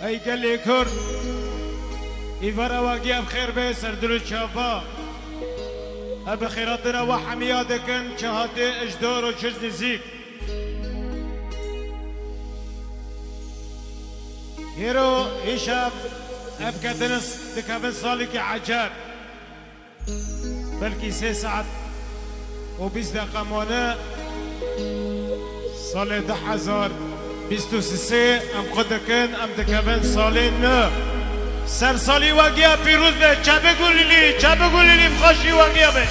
ای گلی کرد ایوارا واقعی اب خیر به سردلو چافا اب خیراتنا و حمیا دکن چهاته اجدار و چش نزیک هیرو ایشاب اب کدنس دکابن سالی که عجار بلکی 3 ساعت و 20 دقیقه مانه سال 10,023 ام خودکن ام دکابن سالی نه سر سالی واقعی پیروز به چه بگولیلی بخوشی واقعی به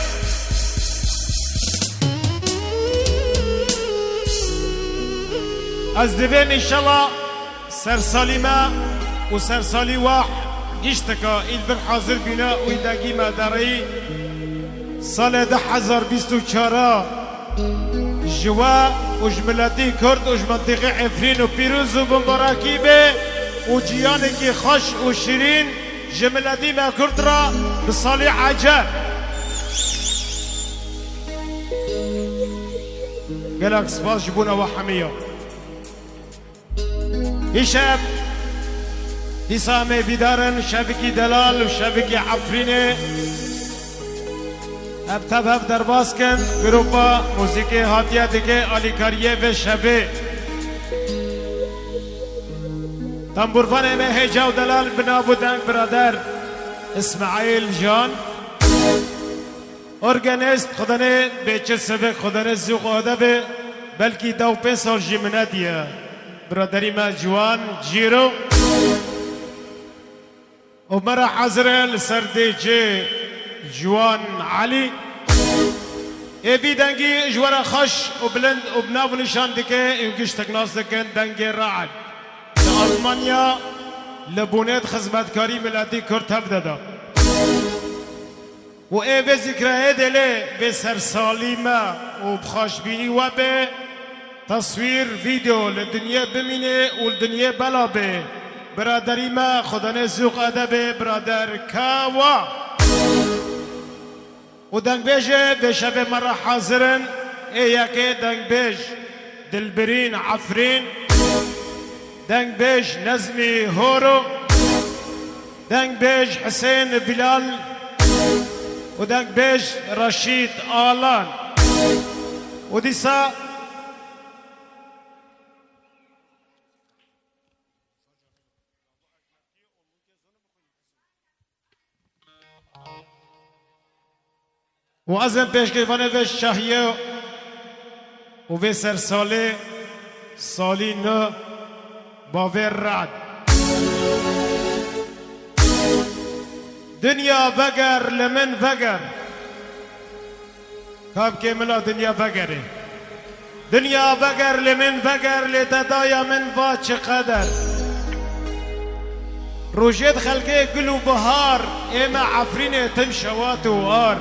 از دوین انشالله سر سالی ما و سر سالی واح گشتکا ایل بر حاضر بینا و ایداگی مادرایی سال 1024 جوا و جملاتی کرد و جمنطقه عفرین و پیروز و بمباراکی به و جیانی که خوش و شیرین جملاتی ما کرد را بسالی عجب قالك سباس جبونا وحمية هشام دي سامي بدارن شبكي دلال وشبكي عفريني ابتب درباس کن گروپا موسیقی هاتیه دیگه آلیکاریه و شبه تنبورفان امه هجا و دلال بنابودنگ برادر اسماعیل جان ارگانیست خدانه بیچه سبک خدانه زوق آده به بلکی 2-5 سال جمنه دیه برادری ما جوان جیرو و مرا حضره لسرده جه جوان علي ابي دنگي جوارا خش وبلند وبناف نشان دكه يمكنش تكناس دكن دنگي رعد لألمانيا لبونات خدمتكاري ملاتي كرت هفددا و ابي ذكرى دله بسر ساليمه وبخاشبيني وبه تصوير فيديو للدنيا بمينه والدنيا بلا به برادري ما خدانه سوق ادب برادر كاوا و دنگ بیجه به شب مرا حاضرن ایا که دنگ بیج دلبرین عفرین دنگ بیج نظمی هورو دنگ بیج حسین بلال و دنگ بیج رشید آلان و دیسا و ازم پیشگیرانه و شاهیه و به سر سالی نه باور رد دنیا وگر لمن وگر کام که ملا دنیا وگره دنیا وگر لمن وگر لتدایا من و چقدر روجت خلقه گل و بهار اما عفرین تمشوات و آر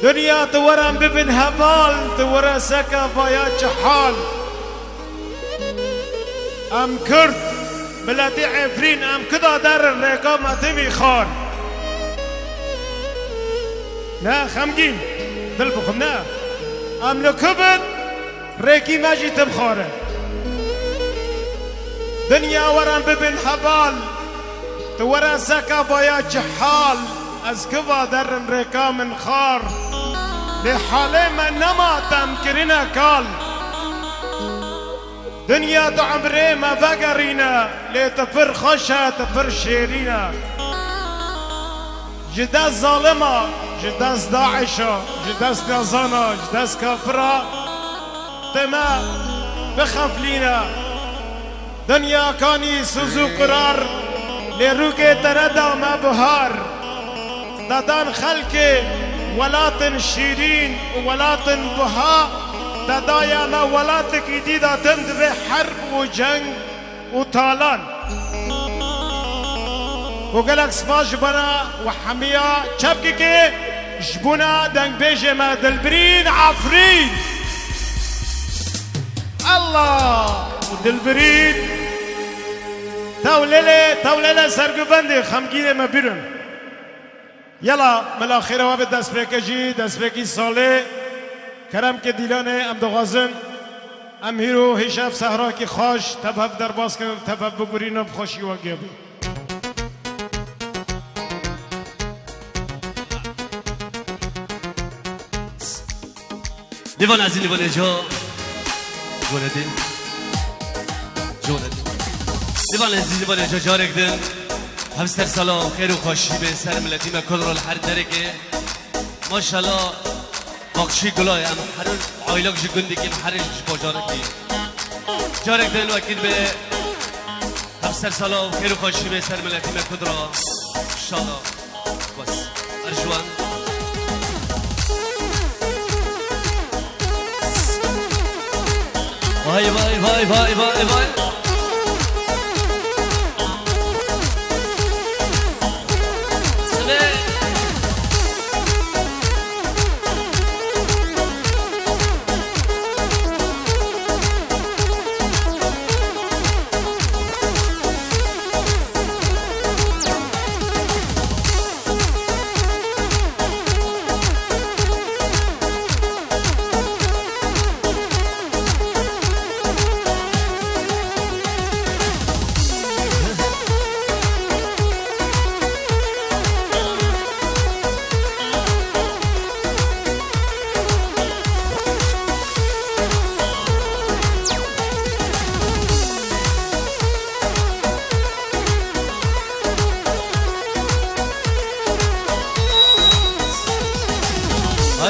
دنيا تورم ببن هبال تورا سكا فايات حال ام كرد بلادي عفرين ام كدا دار الرقامة تمي خار نا خمجين دل بخمنا ام لكبد ريكي ماجي تبخاره دنيا ورم ببن هبال تورا سكا فايات حال از كفا در رقام خار لحاله من نما تمكرنا كال دنيا تعمري ما فقرينا لتفر خشة تفر شيرينا جداس ظالمة جداس داعشة جداس نظانة جداس كافرة تما بخاف لينا دنيا كاني سوزو قرار لروكي تردى ما بهار دادان خلقي ولاتن شيرين ولاتن بها دادايا ما ولاتك جديدة تندب حرب وجنگ وطالان وقالك سباش بنا وحمية شبكي كي جبونا دنگ بيجي ما دلبرين عفرين الله ودلبرين توليلة سرقفندي خمجيني ما بيرن يلا ملا خير وابد دست بكي جي دست بكي صالح کرم که دیلانه ام دغازن ام هیرو هشاف سهرا کی خوش تبهب در باز که تبهب بگورین بخوشی و گیبی لیوان از این لیوان جا جولدین جولدین لیوان از این لیوان جا جارک دن همستر سلام خیر و خوشی به سر ملتی ما کل رول هر درکه ماشاءالله باقشی گلای ام هر عایلک جی گندگی هرش با جارکی جارک دن وکیل به همستر سلام خیر و خوشی به سر ملتی ما کل را انشاءالله بس ارجوان وای وای وای وای وای وای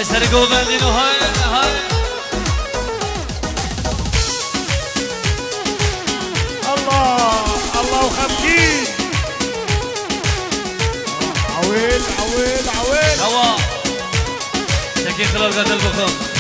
های سر گوبندین و های الله الله وخمكين عويل عويل عويل هوا تكي خلال غد البخم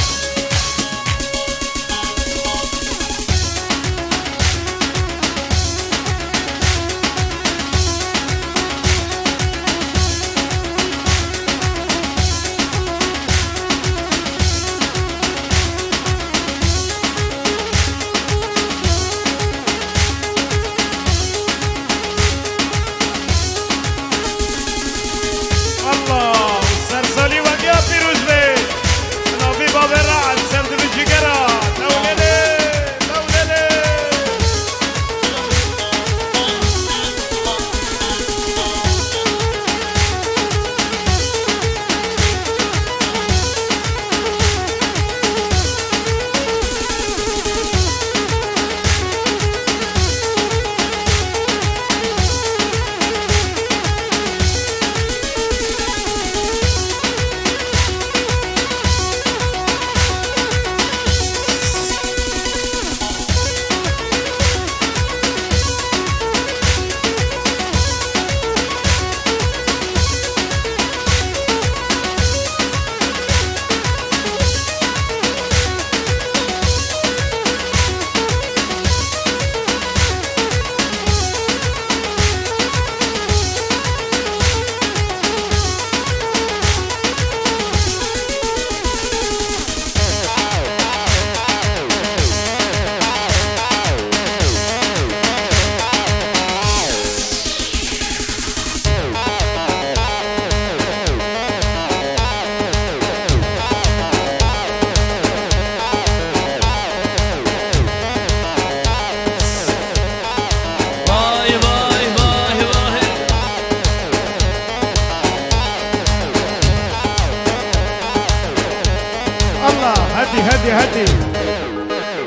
هدي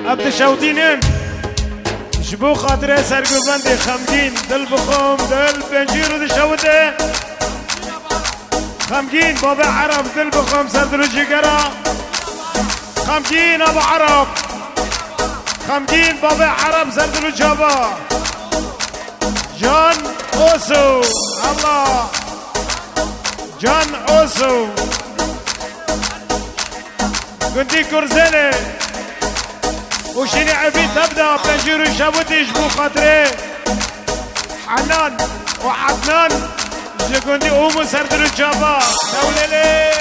ابد شوتينين شبو خاطر سرقبندي خمجين دل بخوم دل بنجيرو دي شوته خمجين بابا عرب دل بخوم سردلو جيقرا خمجين ابو عرب خمجين بابا عرب سردلو جابا جان اوسو الله جان اوسو قندي كرزلي وشيني عبيد تبدا بنجيرو شابوتي جبو خاطري حنان وعدنان جقندي اومو سردلو جابا دوللي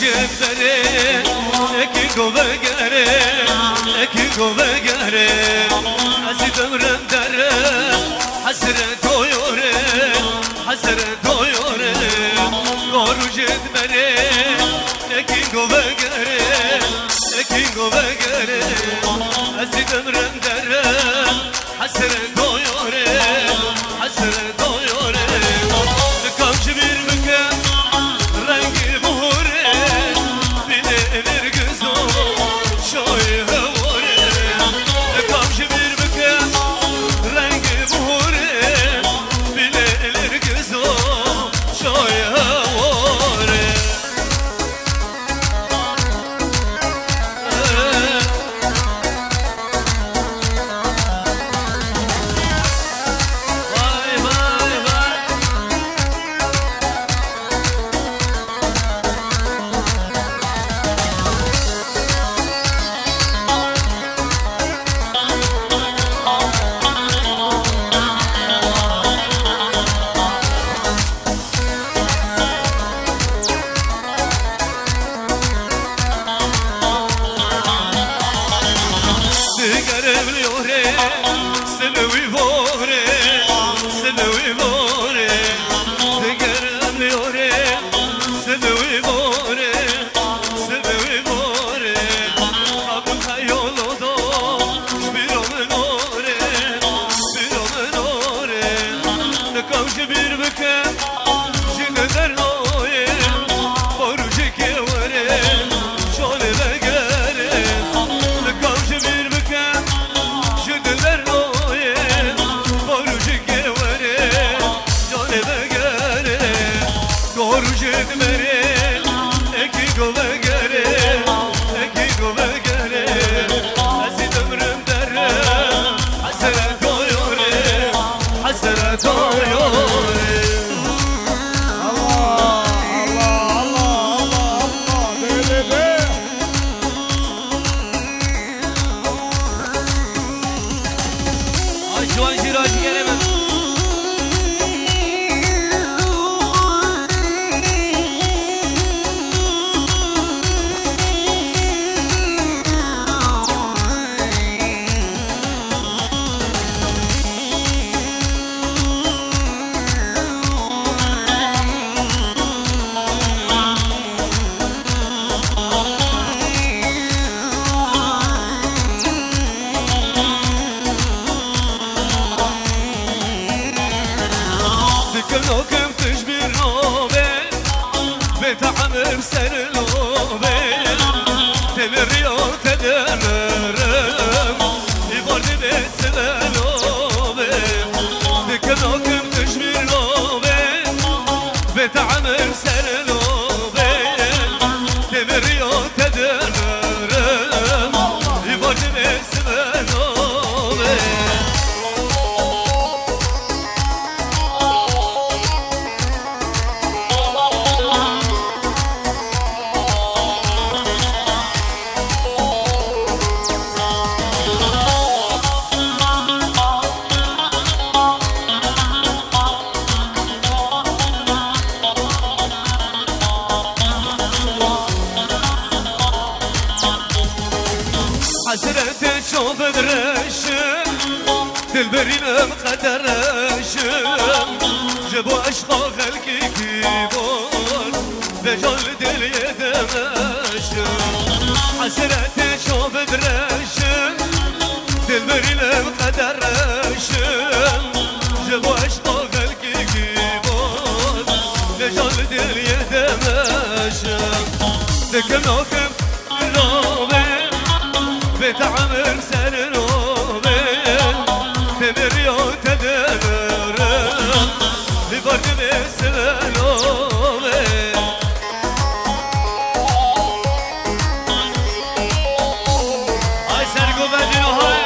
جد بره اکی گو بگره اکی گو بگره ازی دمرم دره حسرت دویوره حسرت دویوره گارو جد بره اکی گو بگره اکی گو بگره ازی دمرم دره حسرت دویوره حسرت دویوره نکامش bir مکم رنگی بوره بینه نرگزو شای هواره نکامش bir مکم رنگی بوره بینه نرگزو شای هواره سلوی واره سلوی واره دگرم لیاره سلوی واره سلوی واره ابو خیال دا بیرام ناره بیرام ناره نکامش bir بکن جنه در نایه بارو جکه واره شاله بگره نکامش bir بکن جنه در نایه بارو جکه واره شاله بگره گارو جد بره اکی گو بگره اکی گو بگره ازی دمرم دره حسرت دویوره حسرت دویوره جوان شیرازی گرمه دكنوكم تشبه الروبة بتعمر سر الروبة تمري او تدمرم يبرد بس الروبة دكنوكم تشبه الروبة بتعمر سر الروبة تمري او تدمرم يبرد بس الروبة حسرت شوف درشم دلبريم قدرشم جبو عشقا خلقي كيبون بجال دل يدمشم حسرت شوف درشم دلبريم قدرشم جبو عشقا خلقي كيبون بجال دل يدمشم دكنوكم روبي بتعمل سر روبي تمري وتدمرم لبرد بسلوبي هاي سرقو بدينو هاي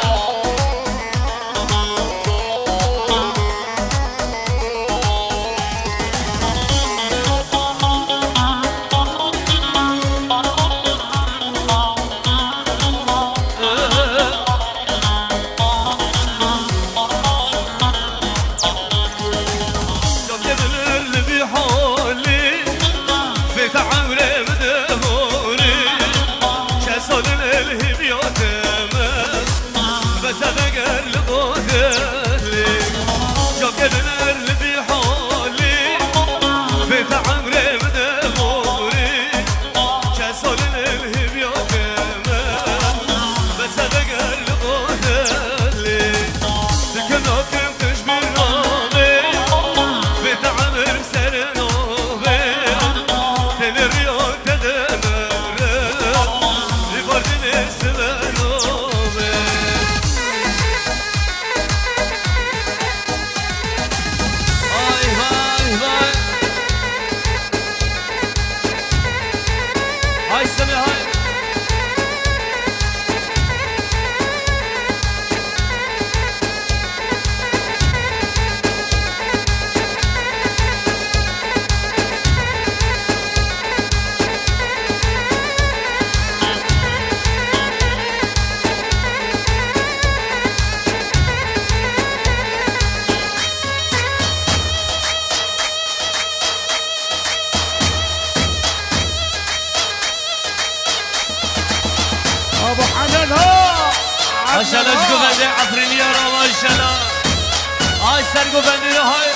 های سرگو بندیره های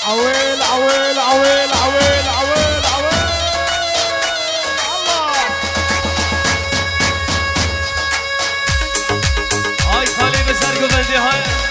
عويل عويل عويل عويل عويل عويل الله های خالی به سرگو بندی های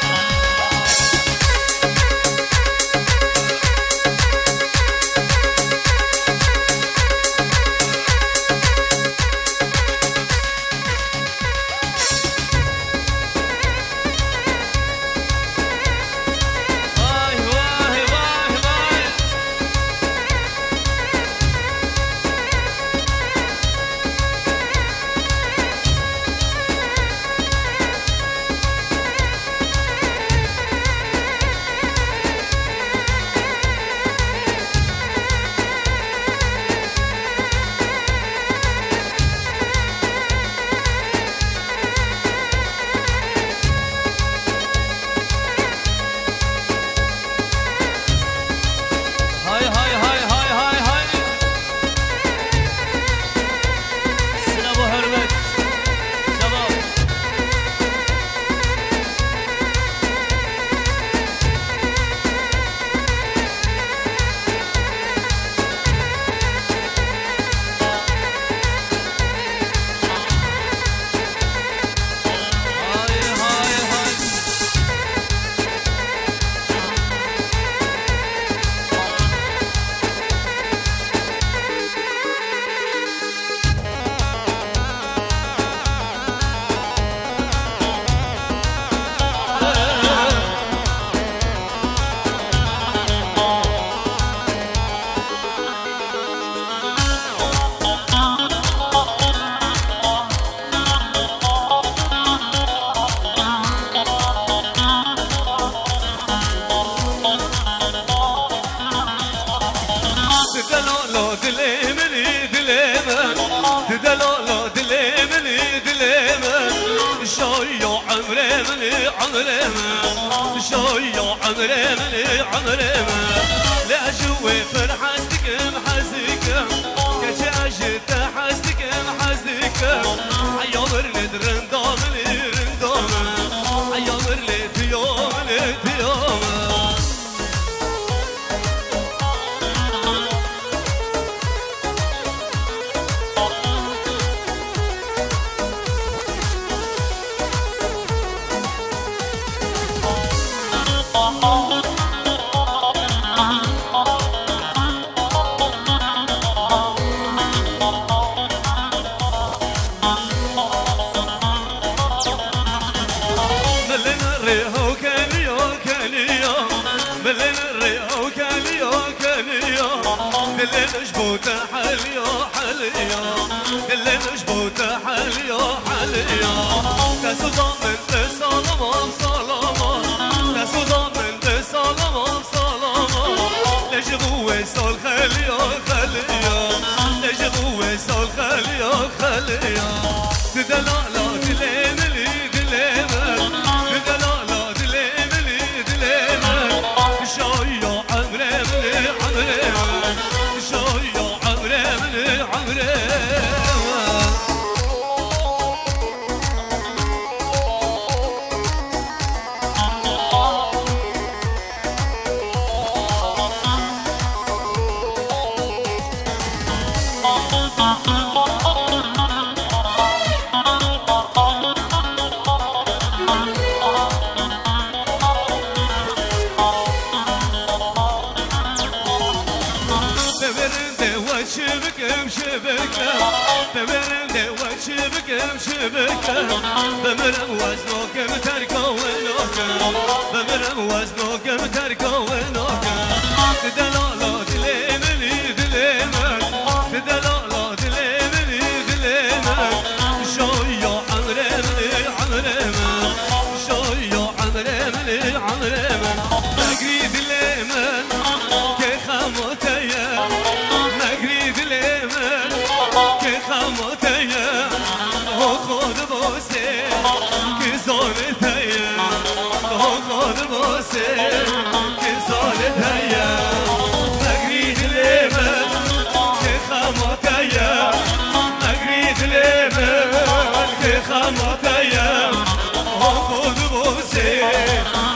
باسی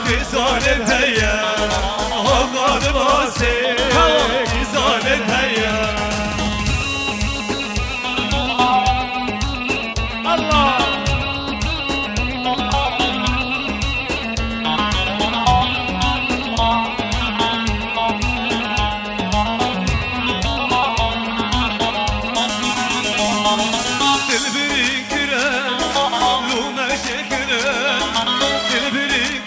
دیزانت هیا آقاد باسی دیزانت هیا الله دل بری کرن لومه شکرن دل بری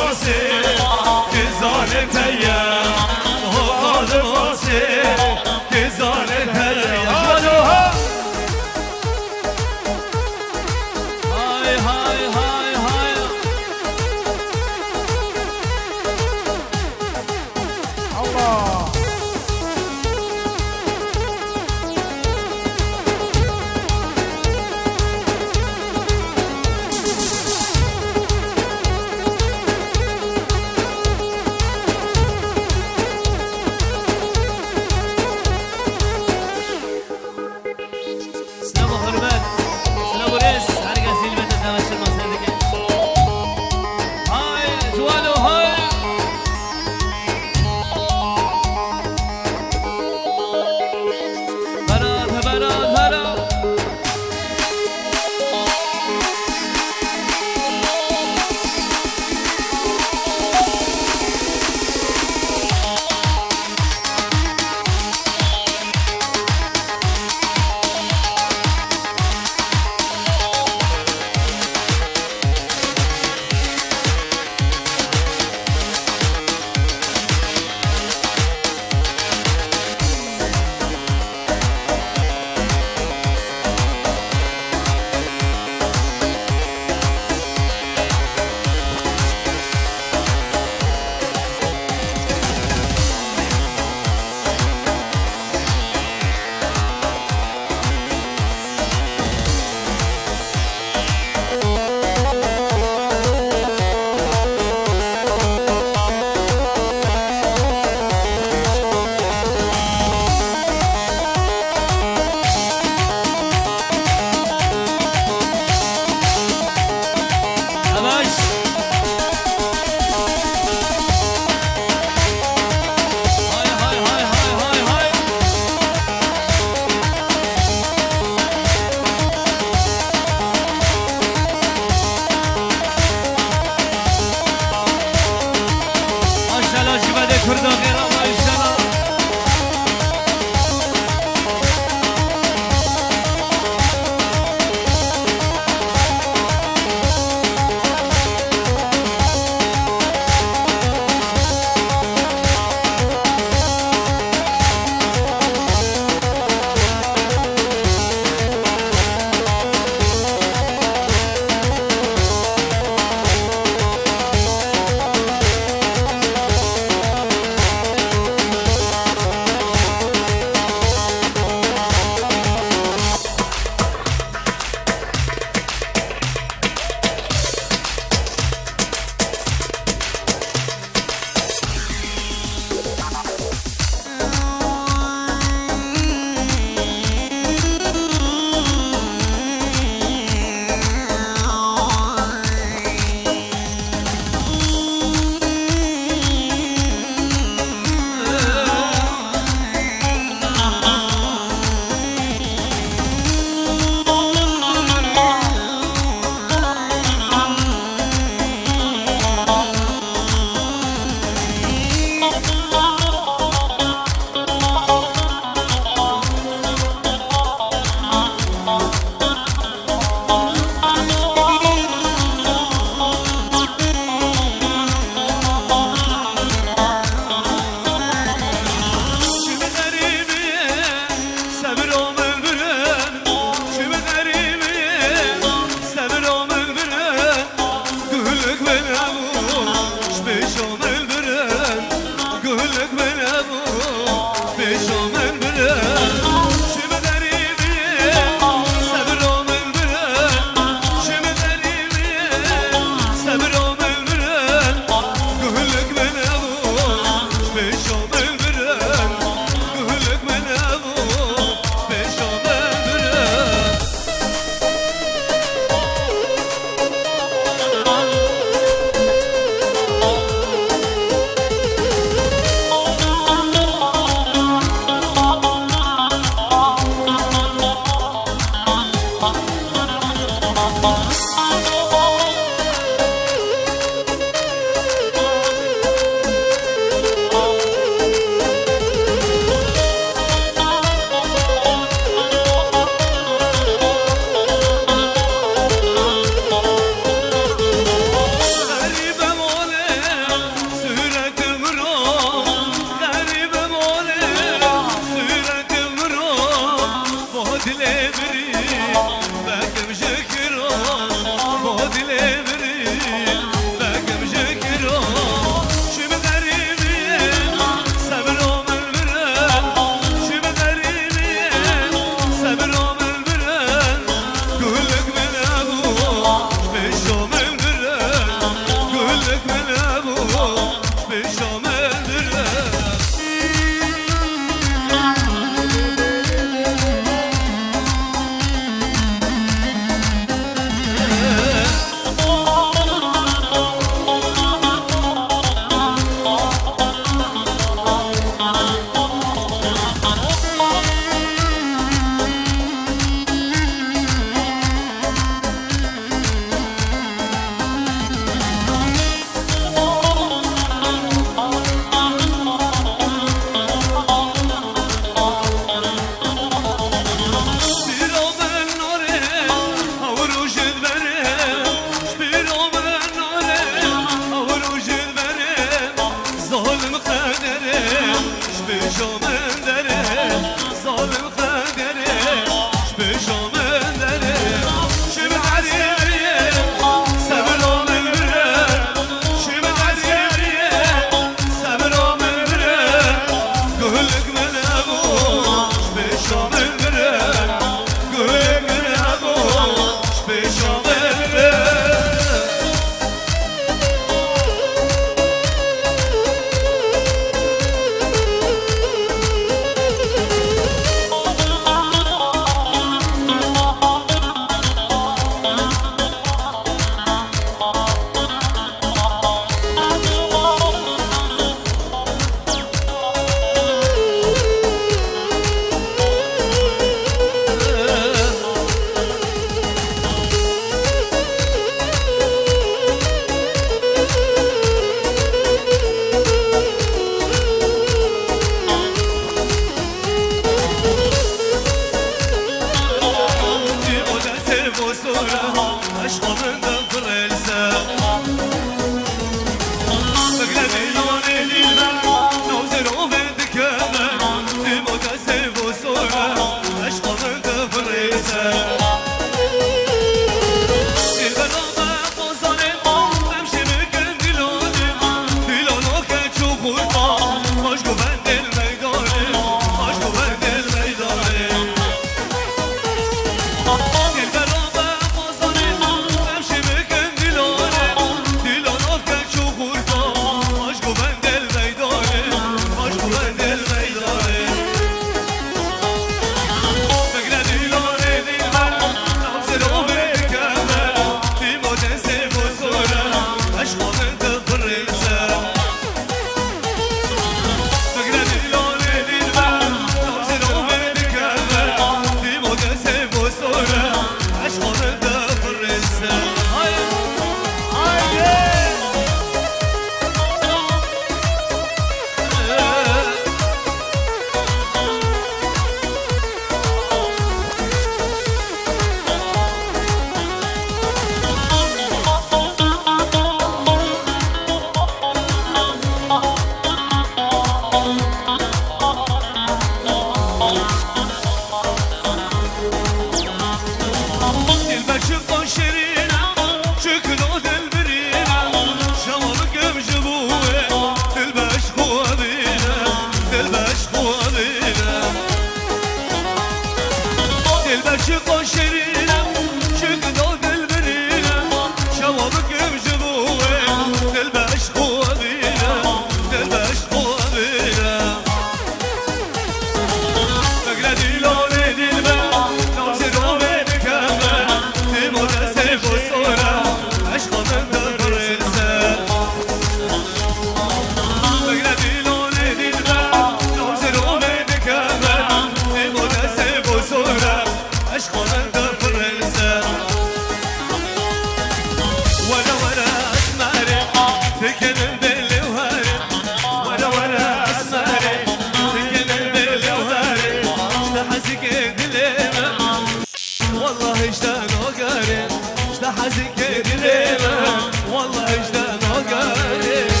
ناگره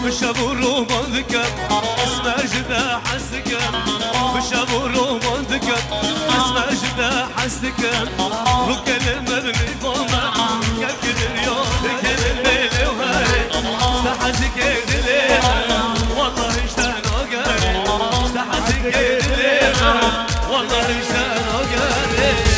بشبو رومان دکم اسم جده حس دکم بشبو رومان دکم اسم جده حس دکم رو کلمه بمیفامه کل کدر یاد کلمه لوهره سحت کدلیمه والله اشتنا گره سحت کدلیمه والله اشتنا گره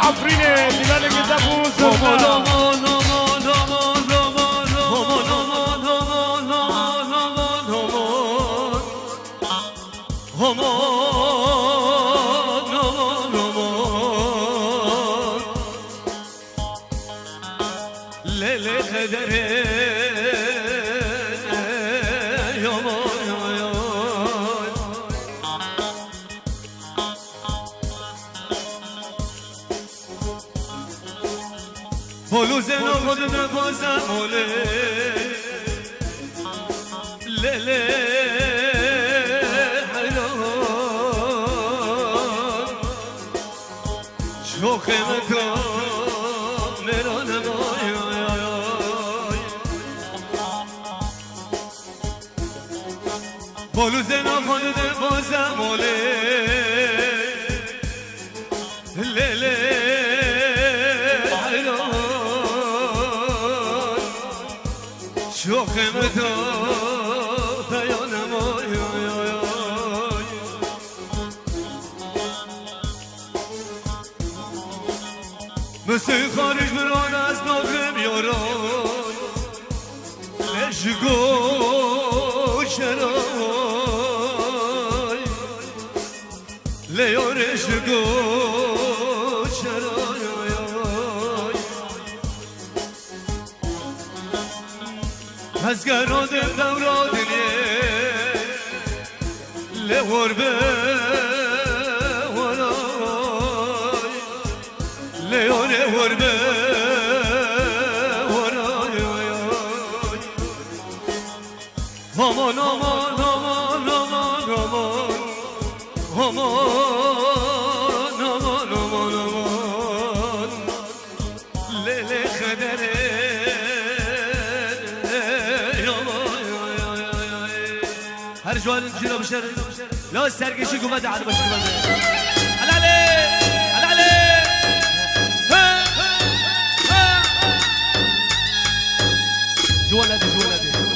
عفريني دلالك دفو سرنا ليلة خدري بلوزنا خودنا بازم اوله لیلی حیران شوخ مکان میرانم آی آی آی بلوزنا خودنا بازم اوله لیلی شوخ مدى پیانم آی آی آی آی مثل خارج بران از ناغم یاران عشق و شرای لیار عشق و شرای از گراد دورادنی لور به ورای لیان ور به ورای همان همان همان همان همان همان همان همان لیل خدره هر جوان جينا بشر لا سرقشي قمد على بشر على علي على علي جوالاتي جوالاتي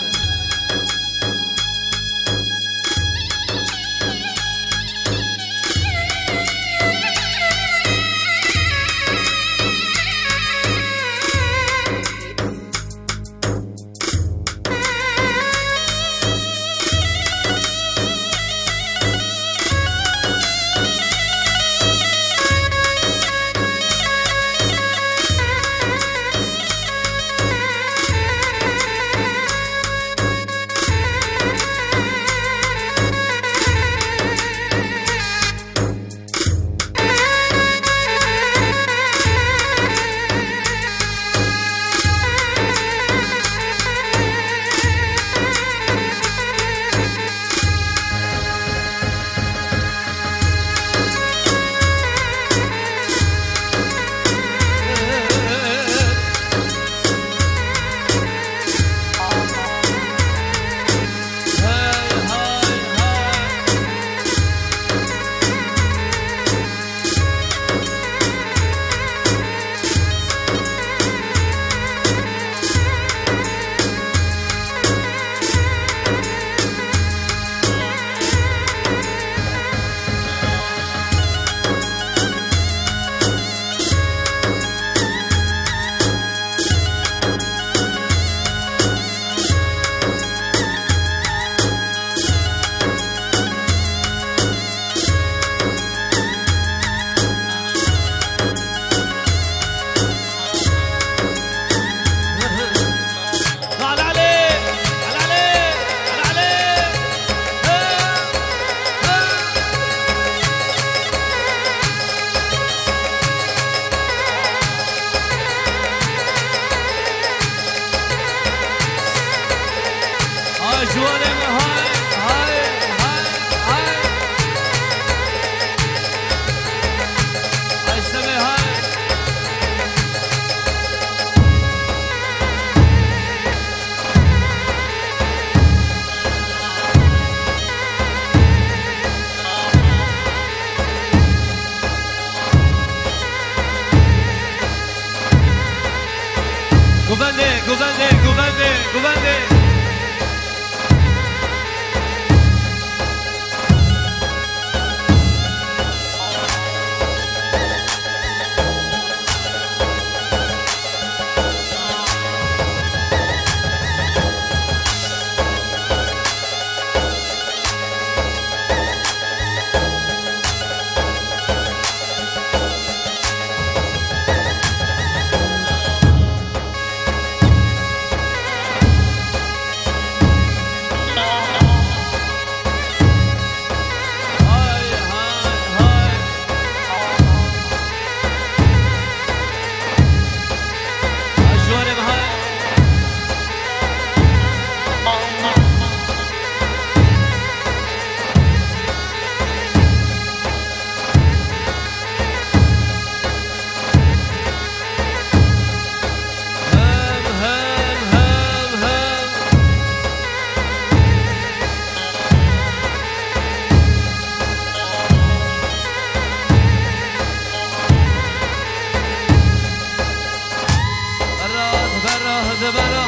ببرا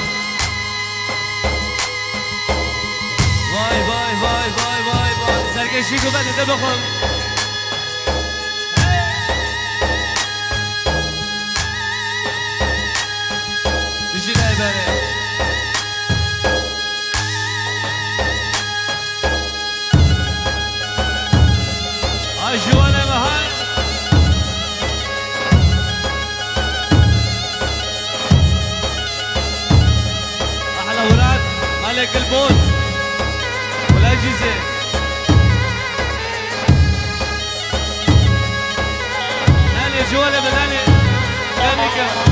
وای وای وای وای وای وای سرکشی کو بده ده بخون بشی ده بره آی جوانه مهار احلى ولاد ملك البوت والاجهزه ناني جواله بناني ناني كمان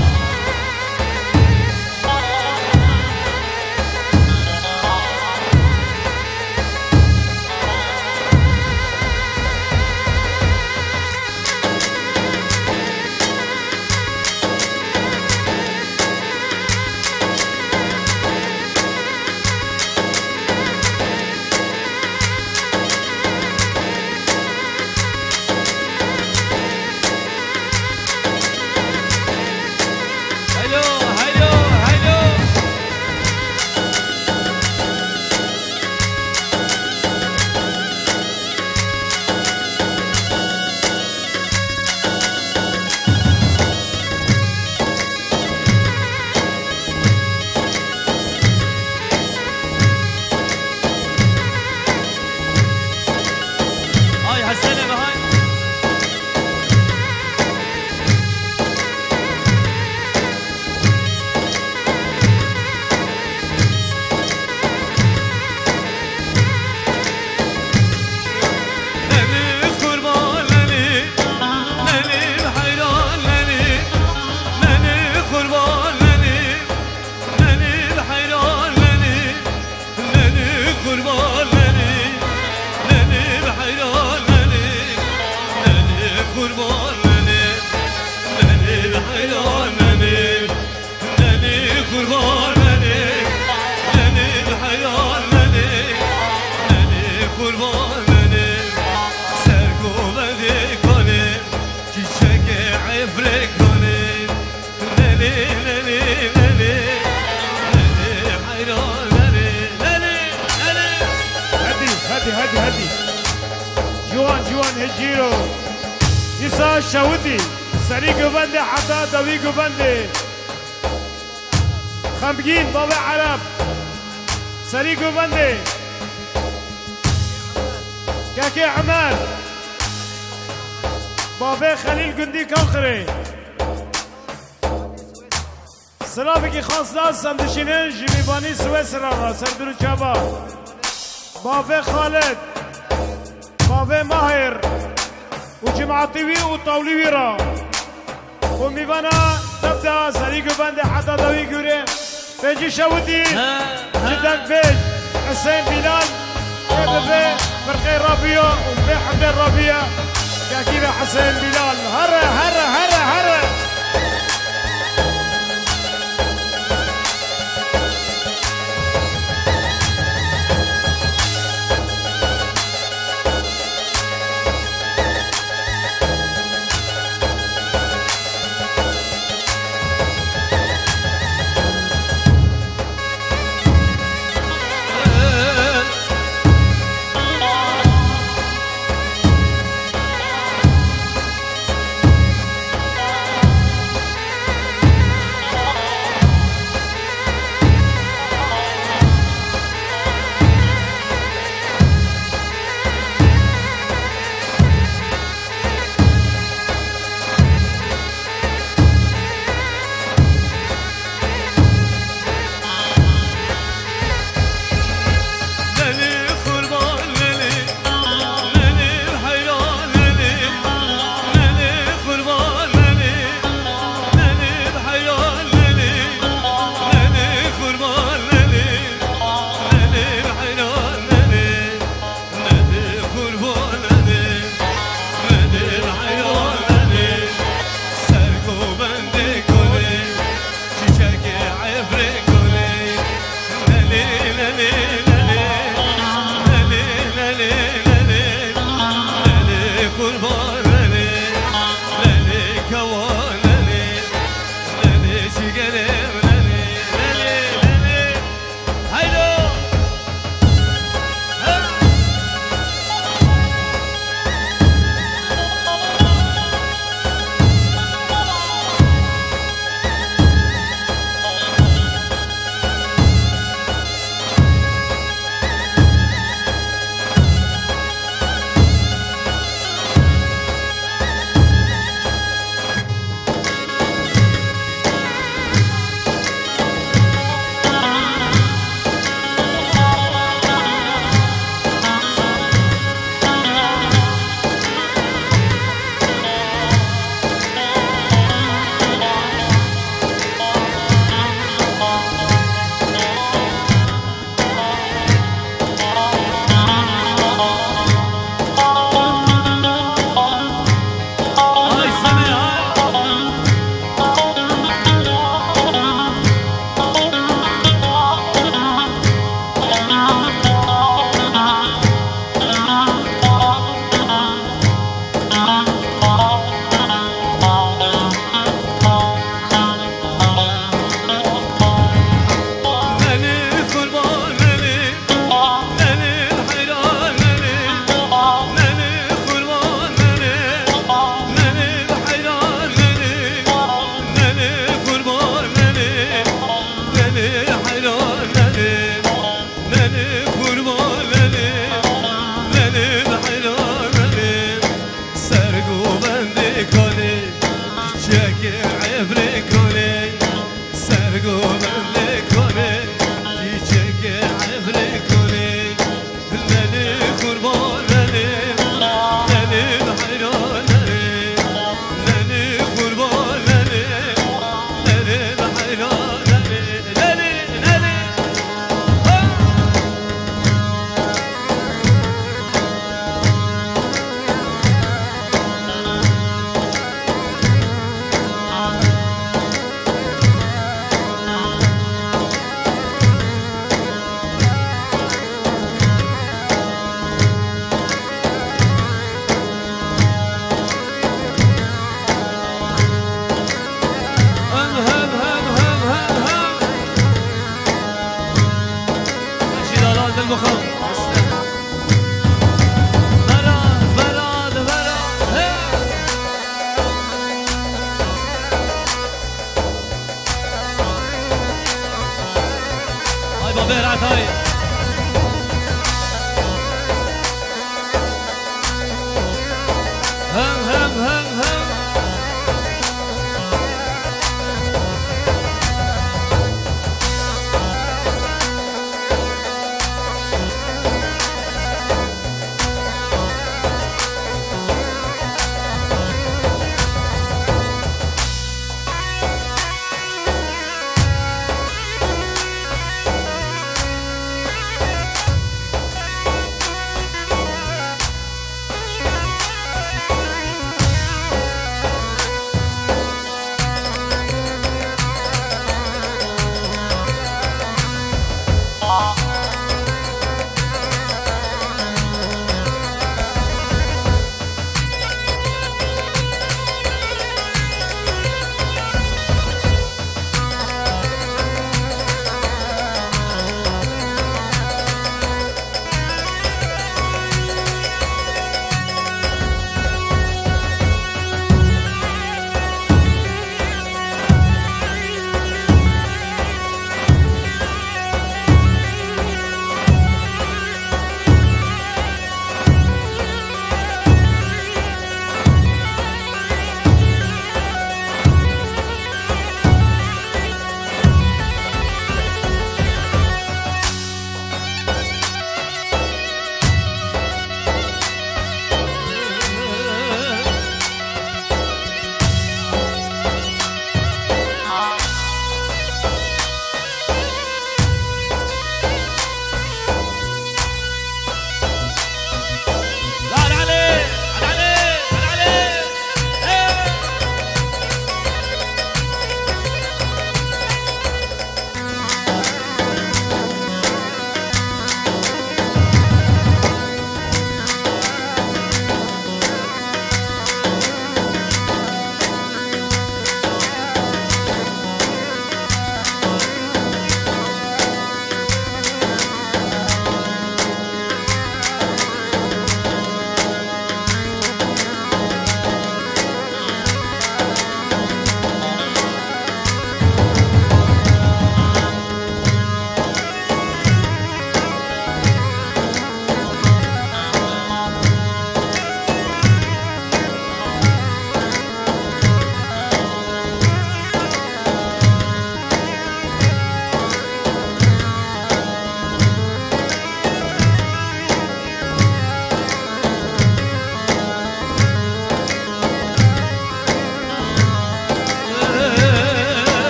هجيرو يسا شاودي سري قبندي حتى دوي قبندي خمبجين بابا عرب سري قبندي كاكي عمال بابا خليل قندي كنخري سلامك خاص ناس سمدشينين جميباني سويسرا سردرو جابا بابا خالد بابا ماهر وجماعتي وطاولي را وميفانا تبدا سريق بند حتى دوي قوري بيجي شاودي جدك بيج حسين بلال كبابي فرقي رابية ومبي حمد الرابية كاكيبا حسين بلال هرا هرا هرا هرا لکنه سرگوبم لکنه چیچک عبر کنه للی قربان للی للی بحیران للی للی قربان للی للی بحیران للی للی للی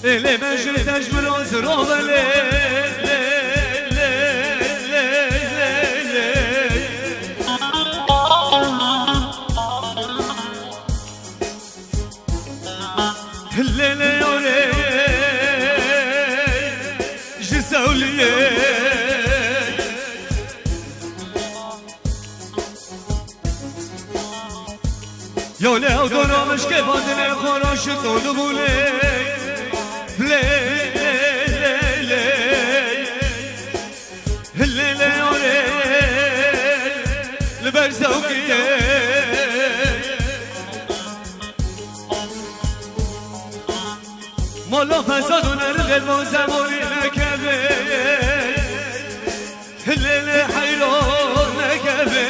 اللي مجري تجمل وزروب یا نه دونامش که باندن خراش دونو بوله لی لی لی آره لبر زوقیه مالا فساد و نرغل و زمانی نکبه لیل حیران نکبه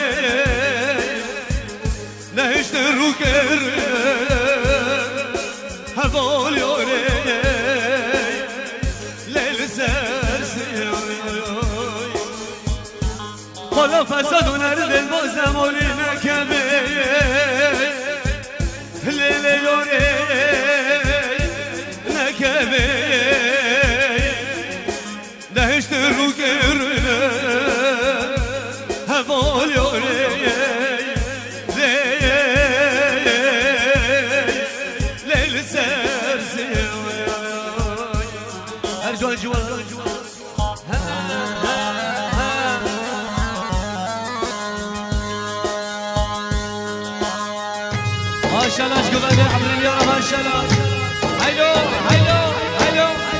نهشت رو کرده حوالی آره لیل سرسی مالا فساد و نرغل و زمانی نکبه لیل آره نکبه نهشت رو کرده حوال یاره لیل سرزی هر جوان جوان ماشاءالله اشكو بدر عبد اليوم ماشاءالله هيلو هيلو هيلو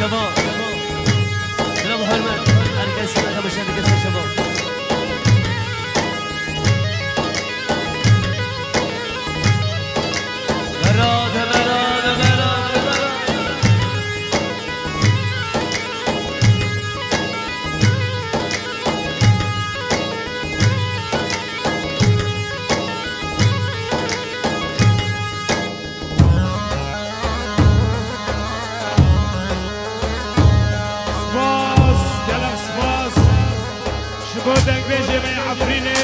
شباب شباب هرمان هركز ما خمس هركز شباب براد براد براد بودك بيجي عفريني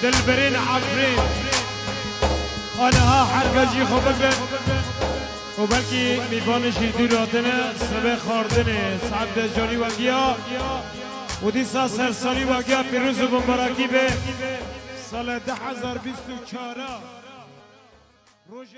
دلبرين عفرين انا ها حرقه جي خبر وبلكي ميفانش يدوراتنا سبه خاردنه سعد دجاني وگيا ودي سر سالي وگيا پیروز و مبارکی به سال 2024 روز